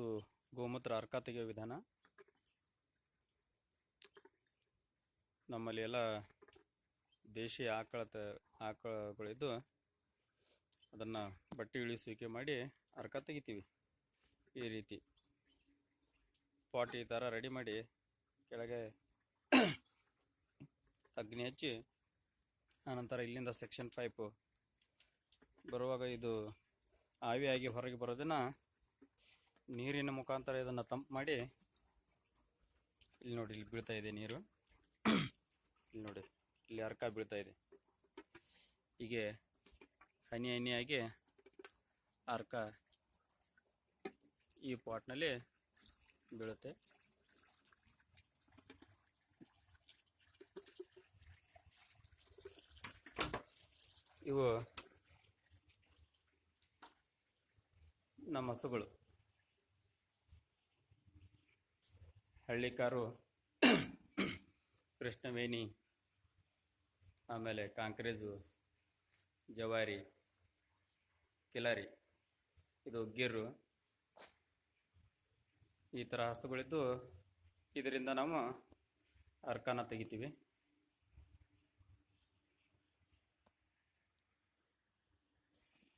ಇದು ಗೋಮೂತ್ರ ಅರ್ಕ ತೆಗೆಯೋ ವಿಧಾನ. ನಮ್ಮಲ್ಲಿ ಎಲ್ಲ ದೇಶಿ ಆಕಳುಗಳಿದ್ದು ಅದನ್ನು ಬಟ್ಟೆ ಇಳಿಸುವಿಕೆ ಮಾಡಿ ಅರ್ಕ ತೆಗಿತೀವಿ. ಈ ರೀತಿ ಪಾಟ್ ಈ ಥರ ರೆಡಿ ಮಾಡಿ ಕೆಳಗೆ ಅಗ್ನಿ ಹಚ್ಚಿ ಆನಂತರ ಇಲ್ಲಿಂದ ಸೆಕ್ಷನ್ ಪೈಪು ಬರುವಾಗ ಇದು ಆವಿಯಾಗಿ ಹೊರಗೆ ಬರೋದನ್ನು ನೀರಿನ ಮುಖಾಂತರ ಇದನ್ನು ತಂಪು ಮಾಡಿ, ಇಲ್ಲಿ ನೋಡಿ ಇಲ್ಲಿ ಬೀಳ್ತಾ ಇದೆ ನೀರು, ಇಲ್ಲಿ ನೋಡಿ ಇಲ್ಲಿ ಅರ್ಕ ಬೀಳ್ತಾ ಇದೆ. ಹೀಗೆ ಹನಿ ಹನಿಯಾಗಿ ಅರ್ಕ ಈ ಪಾಟ್ನಲ್ಲಿ ಬೀಳುತ್ತೆ. ಇವು ನಮ್ಮ ಹಸುಗಳು. ಹಳ್ಳಿಕಾರು, ಕೃಷ್ಣವೇಣಿ, ಆಮೇಲೆ ಕಾಂಕ್ರೇಜು, ಜವಾರಿ, ಕಿಲಾರಿ, ಇದು ಗಿರ್ರು, ಈ ಥರ ಹಸುಗಳಿದ್ದು ಇದರಿಂದ ನಾವು ಅರ್ಕನ ತೆಗಿತೀವಿ.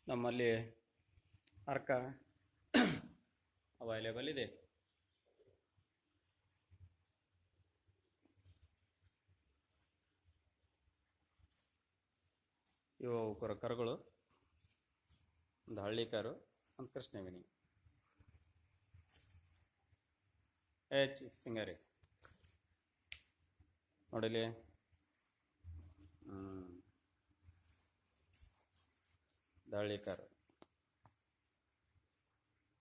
ನಮ್ಮಲ್ಲಿ ಅರ್ಕ ಅವೈಲೇಬಲ್ ಇದೆ. ಇವು ಕರುಗಳು, ಒಂದು ಹಳ್ಳಿ ಕಾರು, ಒಂದು ಕೃಷ್ಣವೇಣಿ. ಸಿಂಗಾರಿ ನೋಡಲಿ, ಹಳ್ಳಿ ಕಾರು.